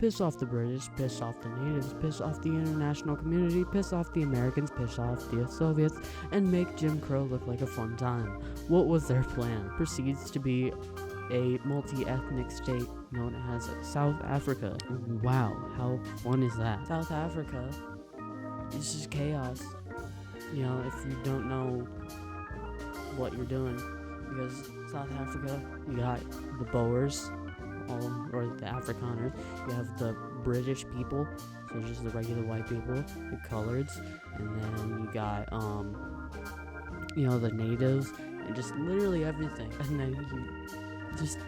Piss off the British, piss off the natives, piss off the international community, piss off the Americans, piss off the Soviets, and make Jim Crow look like a fun time. What was their plan? Proceeds to be a multi-ethnic state known as South Africa. Wow, how fun is that? South Africa is just chaos. You know, if you don't know what you're doing, because South Africa, you got the Boers, or the Afrikaners, you have the British people, so just the regular white people, the coloreds, and then you got, the natives, and just literally everything, and then you just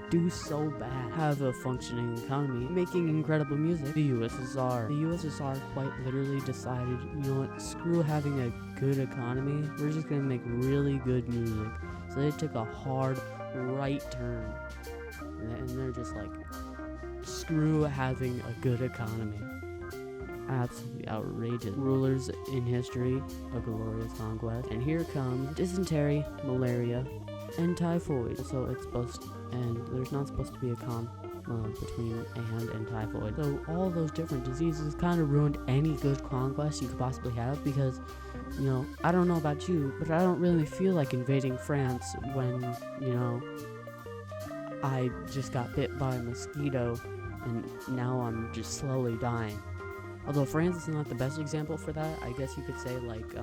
do so bad. Have a functioning economy, making incredible music. The USSR quite literally decided, you know what, screw having a good economy, we're just gonna make really good music. So they took a hard right turn, and they're just like, screw having a good economy. Absolutely outrageous. Rulers in history, a glorious conquest. And here come dysentery, malaria, and typhoid. So it's there's not supposed to be a comma between and typhoid. So all those different diseases kind of ruined any good conquest you could possibly have, because, you know, I don't know about you, but I don't really feel like invading France when, you know, I just got bit by a mosquito and now I'm just slowly dying. Although France is not the best example for that, I guess you could say, like,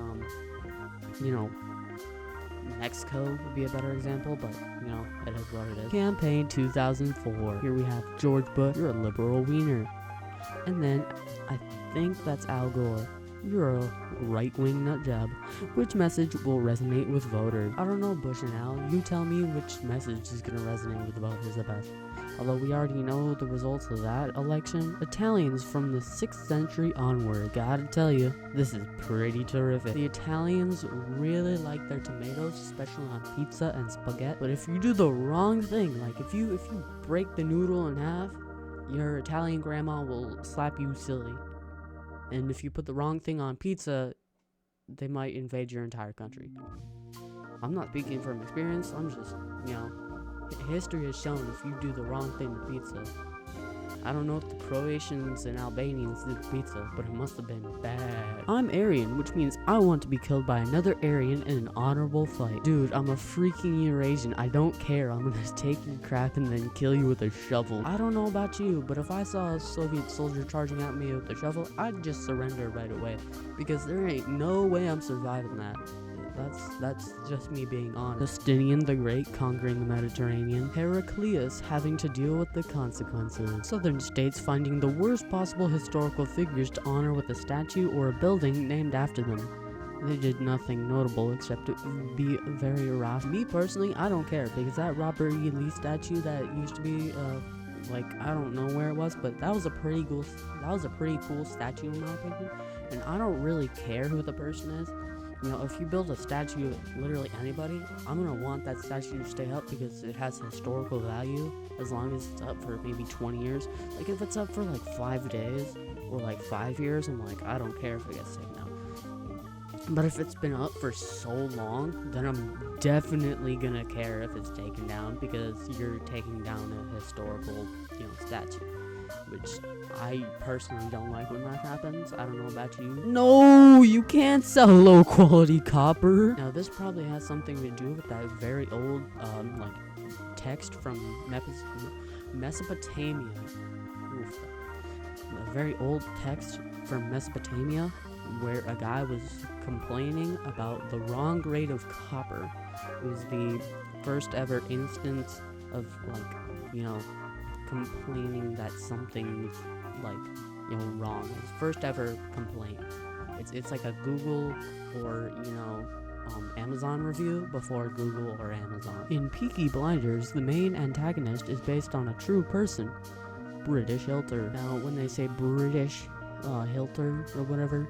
Mexico would be a better example, but, you know, it is what it is. Campaign 2004. Here we have George Bush, you're a liberal wiener. And then, I think that's Al Gore. You're a right-wing nutjob. Which message will resonate with voters? I don't know, Bush and Al. You tell me which message is going to resonate with the voters the best. Although we already know the results of that election. Italians from the 6th century onward. Gotta tell you, this is pretty terrific. The Italians really like their tomatoes, especially on pizza and spaghetti. But if you do the wrong thing, like if you break the noodle in half, your Italian grandma will slap you silly. And if you put the wrong thing on pizza, they might invade your entire country. I'm not speaking from experience, I'm just, history has shown if you do the wrong thing to pizza. I don't know if the Croatians and Albanians did pizza, but it must have been bad. I'm Aryan, which means I want to be killed by another Aryan in an honorable fight. Dude, I'm a freaking Eurasian. I don't care. I'm gonna take your crap and then kill you with a shovel. I don't know about you, but if I saw a Soviet soldier charging at me with a shovel, I'd just surrender right away, because there ain't no way I'm surviving that. That's just me being honest. Justinian the Great conquering the Mediterranean. Heraclius having to deal with the consequences. Southern states finding the worst possible historical figures to honor with a statue or a building named after them. They did nothing notable except to be very irrational. Me personally, I don't care, because that Robert E. Lee statue that used to be, I don't know where it was, but that was a pretty cool statue in my opinion. And I don't really care who the person is. You know, if you build a statue of literally anybody, I'm gonna want that statue to stay up because it has historical value, as long as it's up for maybe 20 years. Like, if it's up for like 5 days or like 5 years, I'm like, I don't care if it gets taken down. But if it's been up for so long, then I'm definitely gonna care if it's taken down, because you're taking down a historical, statue. Which I personally don't like when that happens. I don't know about you. No, you can't sell low quality copper. Now this probably has something to do with that very old text from Mesopotamia. Oof. A very old text from Mesopotamia where a guy was complaining about the wrong grade of copper. It was the first ever instance of complaining that something's wrong. It's first ever complaint. It's like a Google or Amazon review before Google or Amazon. In Peaky Blinders, the main antagonist is based on a true person, British Hilter. Now, when they say British Hilter or whatever,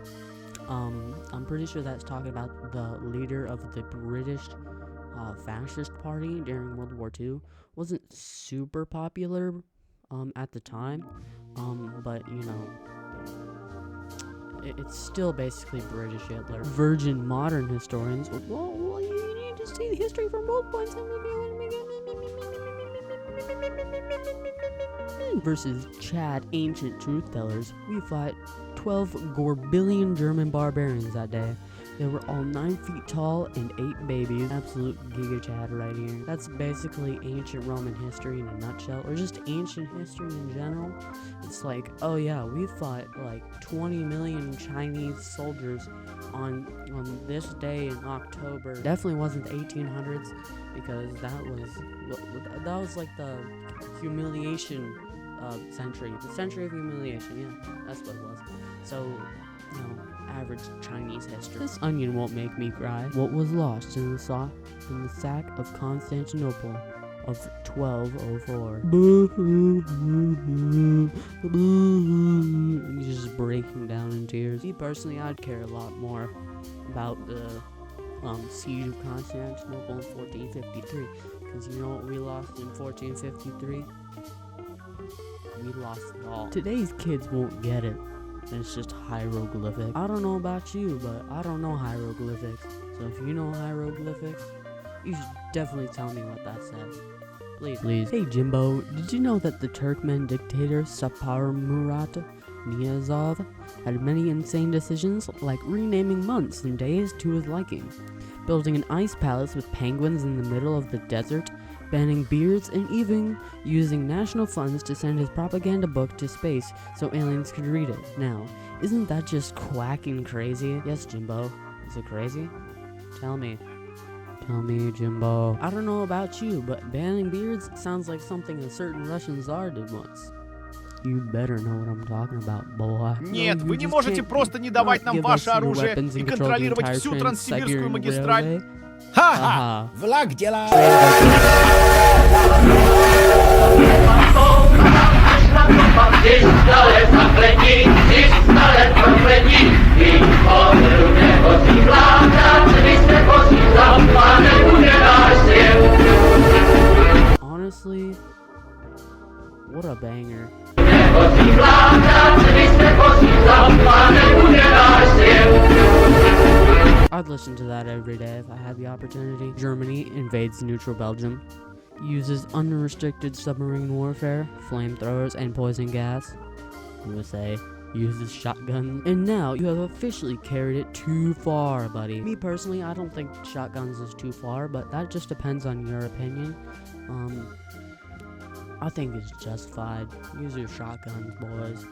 I'm pretty sure that's talking about the leader of the British fascist party during World War II. Wasn't super popular at the time, but it's still basically British Hitler. Virgin modern historians, well, you need to see the history from both points of view. Japan versus Chad, ancient truth tellers. We fought 12 Gorbillion German barbarians that day. They were all 9 feet tall and 8 babies. Absolute Giga Chad right here. That's basically ancient Roman history in a nutshell, or just ancient history in general. It's like, oh yeah, we fought like 20 million Chinese soldiers on this day in October. Definitely wasn't the 1800s, because that was like the humiliation century. The century of humiliation, yeah, that's what it was. So, you know, average Chinese history. This onion won't make me cry. What was lost in the sack of Constantinople of 1204? And he's just breaking down in tears. Me personally, I'd care a lot more about the siege of Constantinople in 1453, because you know what we lost in 1453? We lost it all. Today's kids won't get it. And it's just hieroglyphic. I don't know about you, but I don't know hieroglyphics. So if you know hieroglyphics, you should definitely tell me what that says. Please. Hey Jimbo, did you know that the Turkmen dictator Sapar Murat Niyazov had many insane decisions, like renaming months and days to his liking, building an ice palace with penguins in the middle of the desert, banning beards, and even using national funds to send his propaganda book to space so aliens could read it. Now, isn't that just quacking crazy? Yes, Jimbo. Is it crazy? Tell me. Tell me, Jimbo. I don't know about you, but banning beards sounds like something a certain Russian czar did once. You better know what I'm talking about, boy. Нет, вы не можете просто не давать нам ваше оружие и контролировать всю Транссибирскую магистраль. Ха-ха! Влаг дела! Honestly, what a banger. I'd listen to that every day if I had the opportunity. Germany invades neutral Belgium, uses unrestricted submarine warfare, flamethrowers, and poison gas. USA uses shotguns. And now you have officially carried it too far, buddy. Me personally, I don't think shotguns is too far, but that just depends on your opinion. I think it's justified. Use your shotguns, boys.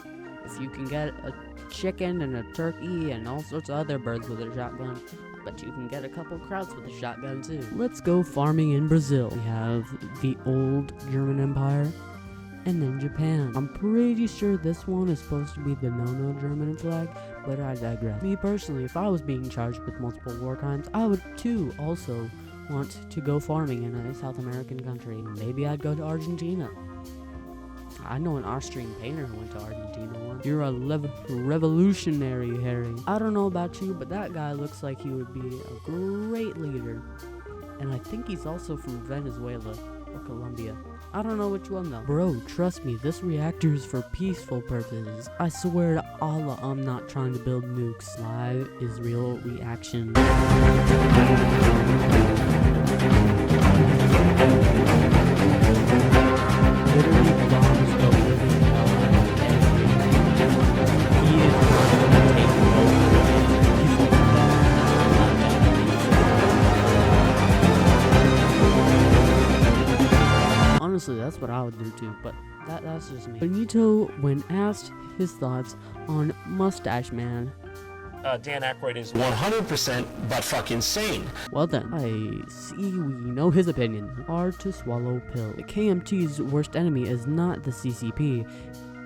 If you can get a chicken and a turkey and all sorts of other birds with a shotgun, I bet you can get a couple krauts with a shotgun too. Let's go farming in Brazil. We have the old German Empire, and then Japan. I'm pretty sure this one is supposed to be the no-no German flag, but I digress. Me personally, if I was being charged with multiple war crimes, I would too also want to go farming in a South American country. Maybe I'd go to Argentina. I know an Austrian painter who went to Argentina once. You're a revolutionary, Harry. I don't know about you, but that guy looks like he would be a great leader. And I think he's also from Venezuela or Colombia. I don't know which one though. Bro, trust me, this reactor is for peaceful purposes. I swear to Allah, I'm not trying to build nukes. Live Israel reaction. Literally bombs the living hell out of everything. He is going to take over. Honestly, that's what I would do too, but that's just me. Benito, when asked his thoughts on Mustache Man, Dan Aykroyd is 100% butt fucking sane. Well then, I see we know his opinion. Hard to swallow pill. The KMT's worst enemy is not the CCP.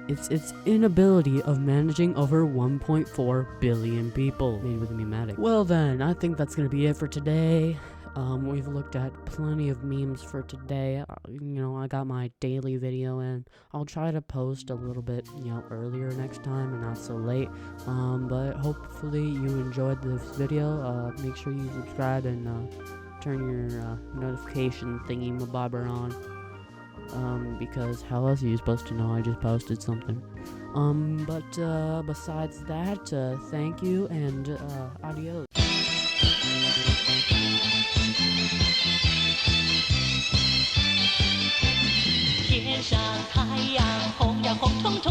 It's its inability of managing over 1.4 billion people. Made with Mematic. Well then, I think that's gonna be it for today. We've looked at plenty of memes for today. I got my daily video in. I'll try to post a little bit, earlier next time and not so late. But hopefully you enjoyed this video. Make sure you subscribe and turn your notification thingy mabobber on. Because how else are you supposed to know I just posted something? But besides that, thank you and adios. 天上太阳红呀红彤彤。